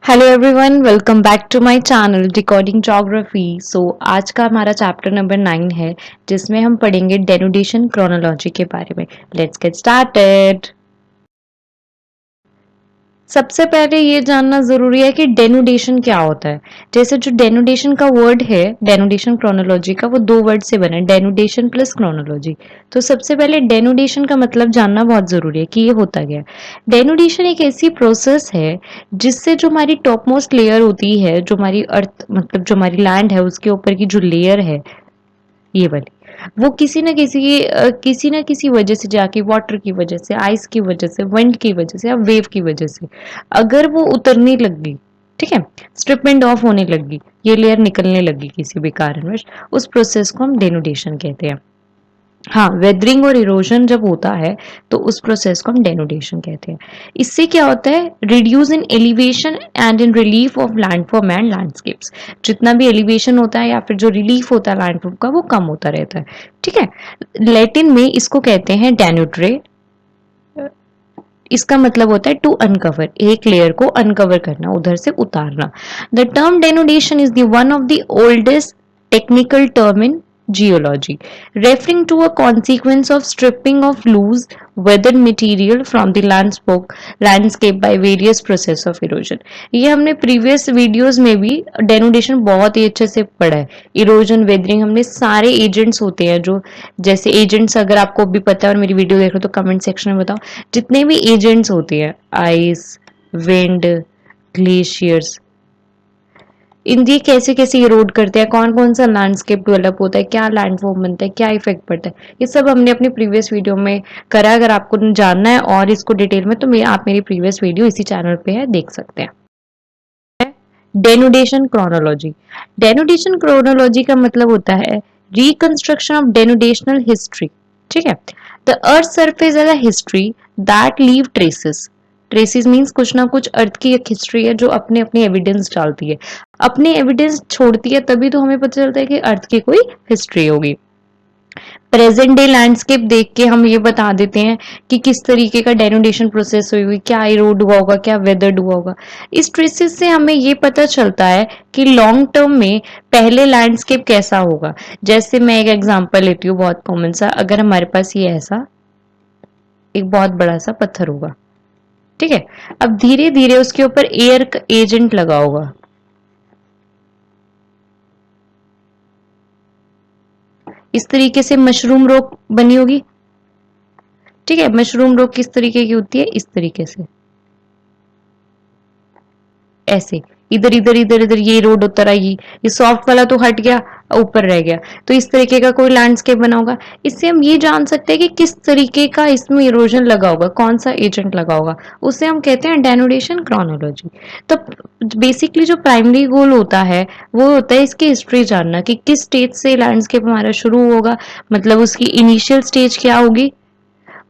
Hello everyone, welcome back to my channel decoding geography. आज का हमारा चैप्टर नंबर 9 है, जिसमें हम पढ़ेंगे डेनुडेशन क्रोनोलॉजी के बारे में। Let's get started. सबसे पहले ये जानना जरूरी है कि डेनुडेशन क्या होता है। जैसे जो डेनुडेशन का वर्ड है, डेनुडेशन क्रोनोलॉजी का, वो दो वर्ड से बना है, डेनुडेशन प्लस क्रोनोलॉजी। तो सबसे पहले डेनुडेशन का मतलब जानना बहुत जरूरी है कि ये होता क्या है। डेनुडेशन एक ऐसी प्रोसेस है जिससे जो हमारी टॉप मोस्ट लेयर होती है, जो हमारी अर्थ मतलब जो हमारी लैंड है उसके ऊपर की जो लेयर है, ये वाली, वो किसी न किसी वजह से जाके, वाटर की वजह से, आइस की वजह से, विंड की वजह से या वेव की वजह से, अगर वो उतरने लग गई, ठीक है, स्ट्रिपमेंट ऑफ होने लगी, ये लेयर निकलने लगी किसी भी कारणवश, उस प्रोसेस को हम डेनुडेशन कहते हैं। हाँ, वेदरिंग और इरोजन जब होता है तो उस प्रोसेस को हम डेनुडेशन कहते हैं। इससे क्या होता है, reduce in elevation and in relief of landform and landscapes. जितना भी एलिवेशन होता है या फिर जो रिलीफ होता है लैंडफॉर्म का, वो कम होता रहता है। ठीक है, लैटिन में इसको कहते हैं डेनुट्रे। इसका मतलब होता है टू अनकवर, एक लेयर को अनकवर करना, उधर से उतारना। The term denudation is the one of the oldest technical term in geology, referring to a consequence of stripping of loose weathered material from the landscape by various process of erosion। ये हमने previous videos में भी denudation बहुत ही अच्छे से पढ़ा है। Erosion, weathering, हमने सारे एजेंट्स होते हैं जो, जैसे एजेंट्स अगर आपको भी पता है और मेरी वीडियो देख रहे हो तो कमेंट सेक्शन में बताओ, जितने भी एजेंट्स होते हैं, आइस, विंड, ग्लेशियर्स, इंडिया कैसे कैसे इरोड करते हैं, कौन कौन सा लैंडस्केप डेवलप होता है, क्या लैंडफॉर्म बनता है, क्या इफेक्ट पड़ता है, ये सब हमने अपनी प्रीवियस वीडियो में करा है। अगर आपको जानना है और इसको डिटेल में, तो आप मेरी प्रीवियस वीडियो इसी चैनल पे है, देख सकते हैं। Denudation chronology. डेनुडेशन क्रोनोलॉजी का मतलब होता है रिकंस्ट्रक्शन ऑफ डेनुडेशनल हिस्ट्री। ठीक है, the earth surface as a history that leave traces. Traces means कुछ ना कुछ अर्थ की एक हिस्ट्री है जो अपने अपने एविडेंस डालती है, अपने एविडेंस छोड़ती है, तभी तो हमें पता चलता है कि अर्थ की कोई हिस्ट्री होगी। प्रेजेंट डे लैंडस्केप देख के हम ये बता देते हैं कि किस तरीके का डेनुडेशन प्रोसेस हुई हुई, क्या इरोड हुआ होगा, क्या वेदर्ड हुआ होगा। इस ट्रेसेस से हमें ये पता चलता है कि लॉन्ग टर्म में पहले लैंडस्केप कैसा होगा। जैसे मैं एक एग्जांपल लेती हूँ बहुत कॉमन सा, अगर हमारे पास ये ऐसा एक बहुत बड़ा सा पत्थर होगा, ठीक है, अब धीरे धीरे उसके ऊपर एयर एजेंट लगा होगा, इस तरीके से मशरूम रॉक बनी होगी। ठीक है, मशरूम रॉक किस तरीके की होती है, इस तरीके से, ऐसे इधर इधर इधर इधर ये रोड उतर आएगी, ये सॉफ्ट वाला तो हट गया, ऊपर रह गया, तो इस तरीके का कोई लैंडस्केप बना होगा। इससे हम ये जान सकते हैं कि किस तरीके का इसमें इरोजन लगा होगा, कौन सा एजेंट लगा होगा, उसे हम कहते हैं डेनुडेशन क्रोनोलॉजी। तो बेसिकली जो प्राइमरी गोल होता है वो होता है इसकी हिस्ट्री जानना, कि किस स्टेज से लैंडस्केप हमारा शुरू होगा, मतलब उसकी इनिशियल स्टेज क्या होगी,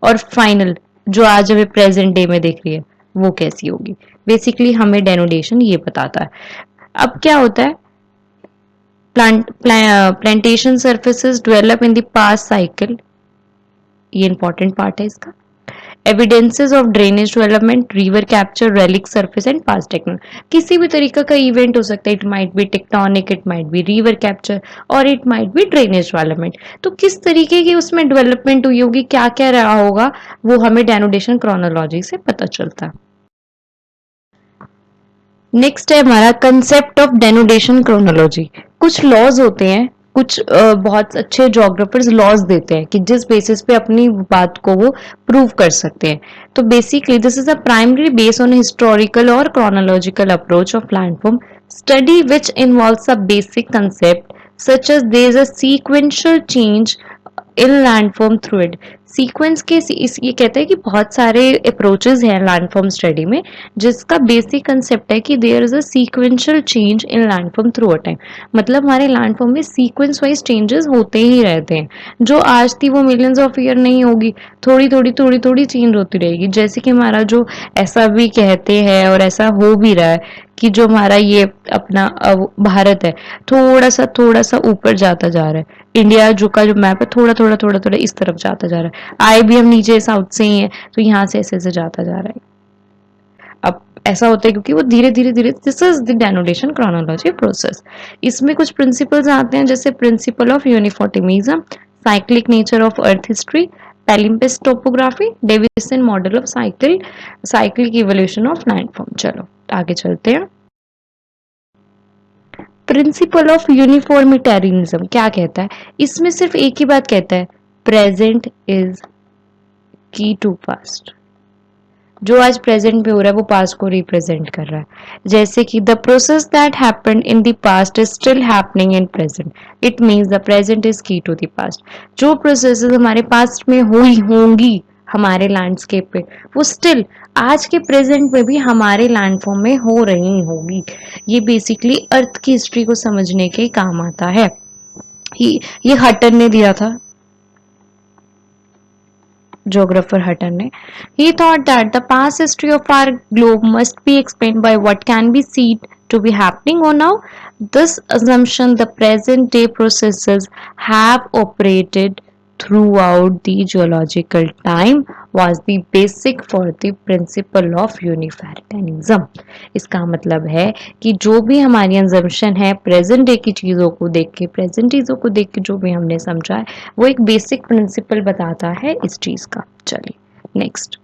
और फाइनल जो आज हमें प्रेजेंट डे में दिख रही है वो कैसी होगी। बेसिकली हमें डेनोडेशन ये बताता है। अब क्या होता है, plantation surfaces develop in the past cycle, ये इंपॉर्टेंट पार्ट है इसका। Evidences of drainage development, river capture, relic surface and past technology. किसी भी तरीके का इवेंट हो सकता है, it might be tectonic, it might be river capture, और it might be drainage development. तो किस तरीके की उसमें डेवलपमेंट हुई होगी, क्या क्या रहा होगा, वो हमें डेनोडेशन क्रोनोलॉजी से पता चलता है। नेक्स्ट है हमारा कंसेप्ट ऑफ डेनोडेशन क्रोनोलॉजी। कुछ लॉज होते हैं, कुछ बहुत अच्छे जोग्राफर्स लॉज देते हैं कि जिस बेसिस पे अपनी बात को वो प्रूव कर सकते हैं। तो basically this is a primary base on historical और chronological approach of landform study which involves a basic concept such as there is a sequential change in landform through it. Sequence के ये कहते हैं कि बहुत सारे अप्रोचेस हैं landform study में, जिसका बेसिक कंसेप्ट है कि there is a sequential change in landform through a time. मतलब हमारे लैंडफॉर्म में सीक्वेंस वाइज चेंजेस होते ही रहते हैं, जो आज थी वो मिलियंस ऑफ ईयर नहीं होगी, थोड़ी थोड़ी थोड़ी थोड़ी चेंज होती रहेगी। जैसे कि हमारा जो, ऐसा भी कहते हैं और ऐसा हो भी रहा है कि जो हमारा ये अपना भारत है, थोड़ा सा ऊपर जाता जा रहा है। इंडिया जो का जो मैप है थोड़ा थोड़ा थोड़ा थोड़ा इस तरफ जाता जा रहा है। आए भी हम नीचे साउथ से ही है, तो यहाँ से ऐसे ऐसे जाता जा रहा है। अब ऐसा होता है क्योंकि वो धीरे धीरे धीरे, this is the denotation chronology process. इसमें कुछ प्रिंसिपल्स आते हैं, जैसे principle of uniformitarianism, cyclic nature of earth history, palimpsest topography, Davisian model of cyclic evolution of landform. चलो आगे चलते हैं। प्रिंसिपल ऑफ यूनिफॉर्मिटेरिज्म क्या कहता है? इसमें सिर्फ एक ही बात कहता है, प्रेजेंट इज की टू पास्ट। जो आज प्रेजेंट पे हो रहा है वो पास्ट को रिप्रेजेंट कर रहा है। जैसे कि the process that happened in the past is still happening in present, it means the present is की टू द पास्ट। जो प्रोसेसेस हमारे पास्ट में हुई होंगी हमारे लैंडस्केप पे, वो स्टिल आज के प्रेजेंट में भी हमारे लैंडफॉर्म में हो रही होगी। ये बेसिकली अर्थ की हिस्ट्री को समझने के काम आता है। ये हटन ने दिया था, geographer Hutton ने। He thought that the past history of our globe must be explained by what can be seen to be happening on now. This assumption the present day processes have operated throughout the geological time was the basic for the principle of uniformitarianism. इसका मतलब है कि जो भी हमारी assumption है present day की चीज़ों को देख के, प्रेजेंट चीज़ों को देख के जो भी हमने समझा है वो एक बेसिक प्रिंसिपल बताता है इस चीज़ का। चलिए next,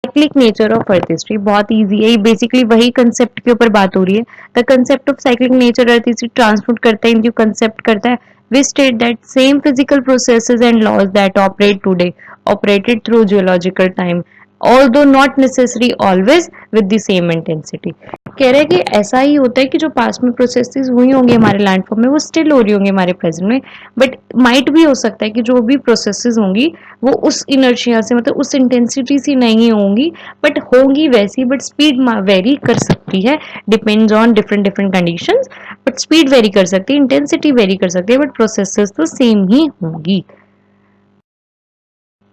cyclic nature of earth history बहुत इजी है। ये बेसिकली वही कंसेप्ट के ऊपर बात हो रही है। The concept of cyclic nature earth history transport करता है, इनकी कंसेप्ट करता है, we state that same physical processes and laws that operate today operated through geological time, although not necessarily always with the same intensity. कह रहे हैं कि ऐसा ही होता है कि जो पास्ट में प्रोसेसेस हुई होंगी हमारे लैंडफॉर्म में वो स्टिल हो रही होंगी हमारे प्रेजेंट में, बट माइट भी हो सकता है कि जो भी प्रोसेसेस होंगी वो उस इनर्शिया से, मतलब उस इंटेंसिटी से नहीं होंगी, बट होंगी वैसी, बट स्पीड वेरी कर सकती है, depends on different different conditions, but speed very कर सकती है, इंटेंसिटी वेरी कर सकती है, बट प्रोसेसेस तो सेम ही होंगी।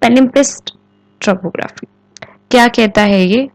पैलिम्पेस्ट टोपोग्राफी क्या कहता है ये?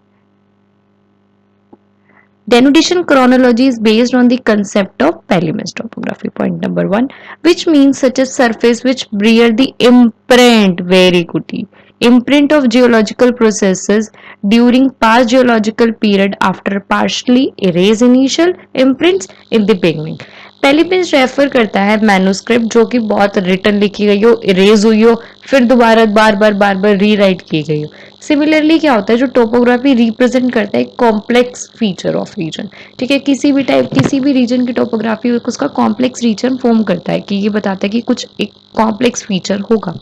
Denudation chronology is based on the concept of palimpsest topography. Point number 1, which means such a surface which bear the imprint, very good, imprint of geological processes during past geological period after partially erase initial imprints in the beginning. Palimpsest refer करता है manuscript जो कि बहुत return लिखी गई हो, erase हुई हो, फिर दोबारा बार बार रीराइट की गई हो। सिमिलरली क्या होता है, जो टोपोग्राफी रिप्रेजेंट करता है कॉम्प्लेक्स फीचर ऑफ रीजन, ठीक है, किसी भी रीजन की टोपोग्राफी उसका कॉम्प्लेक्स रीजन फॉर्म करता है, कि ये बताता है कि कुछ एक कॉम्प्लेक्स फीचर होगा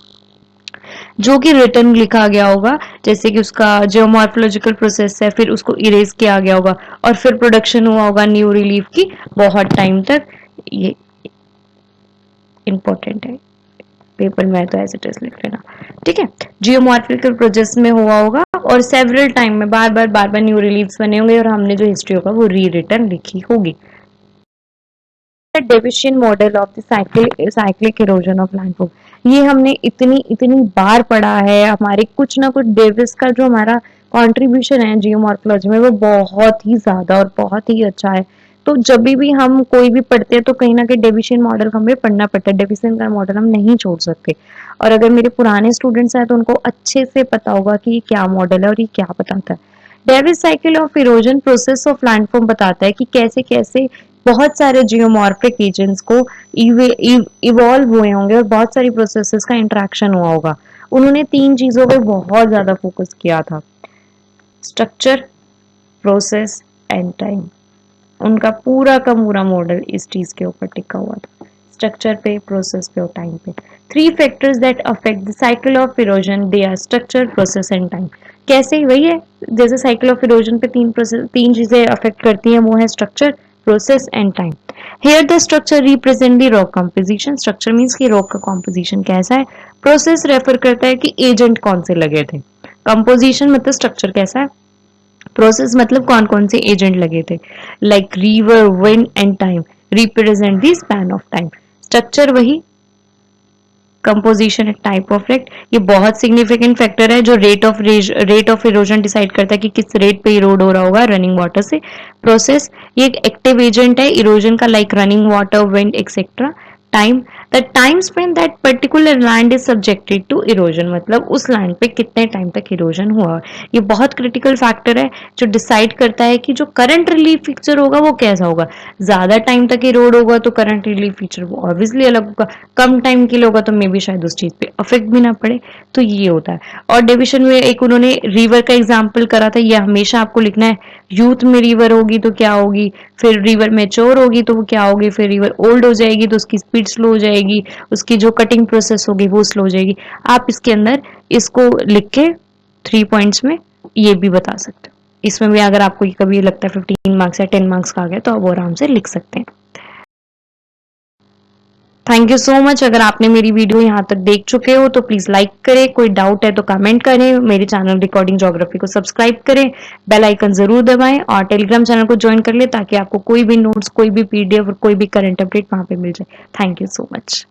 जो कि रिटर्न लिखा गया होगा, जैसे कि उसका जियोमॉर्फोलॉजिकल प्रोसेस है, फिर उसको इरेज किया गया होगा और फिर प्रोडक्शन हुआ होगा न्यू रिलीफ की बहुत टाइम तक। ये इंपॉर्टेंट है, पेपर में तो एज इट इज लिख लेना, ठीक है। जियोमॉर्फिकल प्रोसेस में हुआ होगा और सेवरल टाइम में बार बार न्यू रिलीफ्स बने होंगे और हमने जो हिस्ट्री होगा वो री रिटर्न लिखी होगी। Davisian model of the cyclic erosion of landform, ये हमने इतनी बार पढ़ा है। हमारे कुछ ना कुछ डेविस का जो हमारा कंट्रीब्यूशन है जियोमॉर्फोलॉजी में वो बहुत ही ज्यादा और बहुत ही अच्छा है। तो जब भी हम कोई भी पढ़ते हैं तो कहीं ना कहीं डेविशियन मॉडल हमें पढ़ना पड़ता है, डेविशियन का मॉडल हम नहीं छोड़ सकते। और अगर मेरे पुराने स्टूडेंट्स हैं तो उनको अच्छे से पता होगा कि ये क्या मॉडल है और ये क्या बताता है। Davis cycle of erosion process of landform बताता है कि कैसे कैसे बहुत सारे जियोमॉर्फिक एजेंट्स को इवॉल्व हुए होंगे और बहुत सारी प्रोसेसेस का इंटरेक्शन हुआ होगा। उन्होंने 3 चीजों पे बहुत ज्यादा फोकस किया था, स्ट्रक्चर, प्रोसेस एंड टाइम। उनका पूरा का पूरा मॉडल इस चीज के ऊपर टिका हुआ था, स्ट्रक्चर पे, प्रोसेस पे और टाइम पे। 3 factors that affect the cycle of erosion, they are structure, process and time. कैसे? वही है जैसे साइकिल ऑफ इरोजन पे 3 चीजें अफेक्ट करती हैं, वो है structure, process and time. Here the structure represent the rock composition. Structure means कि rock का composition कैसा है। Process रेफर करता है कि एजेंट कौन से लगे थे। Composition मतलब स्ट्रक्चर कैसा है। प्रोसेस मतलब कौन कौन से एजेंट लगे थे, like river, wind and time represent the span of time. Structure वही, कंपोजिशन, टाइप ऑफ रेट, ये बहुत सिग्निफिकेंट फैक्टर है जो रेट ऑफ इरोजन डिसाइड करता है कि किस रेट पे इरोड हो रहा होगा रनिंग वाटर से। प्रोसेस, ये एक एक्टिव एजेंट है इरोजन का, like running water, wind etcetera. Time, the time span that particular land is subjected to erosion, मतलब उस लैंड पे कितने टाइम तक इरोजन हुआ। ये बहुत क्रिटिकल फैक्टर है जो डिसाइड करता है कि जो करंट रिलीफ फीचर होगा वो कैसा होगा। ज्यादा टाइम तक इरोड होगा तो करंट रिलीफ फीचर वो ऑब्वियसली अलग होगा, कम टाइम के लिए होगा तो मे बी शायद उस चीज पे अफेक्ट भी ना पड़े। तो ये होता है। और डिविजन में एक उन्होंने रिवर का एग्जाम्पल करा था, ये हमेशा आपको लिखना है। यूथ में रिवर होगी तो क्या होगी, फिर रिवर मैच्योर होगी तो वो क्या होगी, फिर रिवर ओल्ड हो जाएगी तो उसकी स्पीड स्लो हो जाएगी, उसकी जो कटिंग प्रोसेस होगी वो स्लो हो जाएगी। आप इसके अंदर इसको लिख के 3 पॉइंट्स में ये भी बता सकते हो। इसमें भी अगर आपको कभी लगता है 15 मार्क्स या 10 मार्क्स का आ गया तो आप वो आराम से लिख सकते हैं। Thank you so much. अगर आपने मेरी वीडियो यहाँ तक देख चुके हो तो प्लीज लाइक करें, कोई डाउट है तो कमेंट करें, मेरे चैनल रिकॉर्डिंग ज्योग्राफी को सब्सक्राइब करें, बेल आइकन जरूर दबाएं और टेलीग्राम चैनल को ज्वाइन कर ले ताकि आपको कोई भी नोट्स, कोई भी पीडीएफ और कोई भी करंट अपडेट वहां पे मिल जाए। Thank you so much.